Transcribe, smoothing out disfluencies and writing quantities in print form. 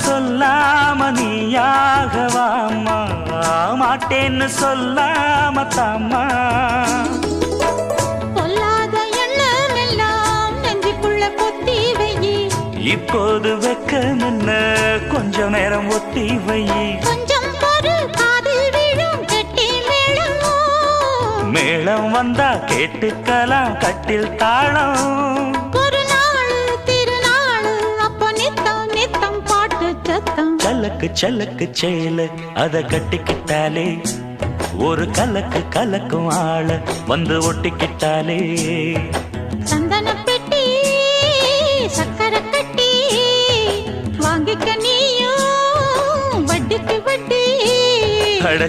சொல்லாம நீயாகவாமா, மாட்டேன்னு சொல்லாம தாமா. சொல்லாத எண்ணம் எல்லாம் நெஞ்சுக்குள்ள கொத்தி வையி, இப்போது வெக்கம் என்ன கொஞ்சம் நேரம் ஒத்தி வையி. கொஞ்சம் பொறு காதில் விழும் கெட்டி மேளம். மேளம் வந்தா கேட்டுக்கலாம் கட்டில் தாளம். ஒரு நாள் திருநாள் அப்ப நித்தம் நித்தம் பாட்டு சத்தம். சலக்கு சலக்கு சேல அத கட்டிக்கிட்டாலே, ஒரு கலக்கு கலக்கும் ஆள வந்து ஒட்டிக்கிட்டாலே. சந்தன பெட்டி சக்கரை கட்டி வாங்கிக்க நீயும் வட்டிக்கு வட்டி. அட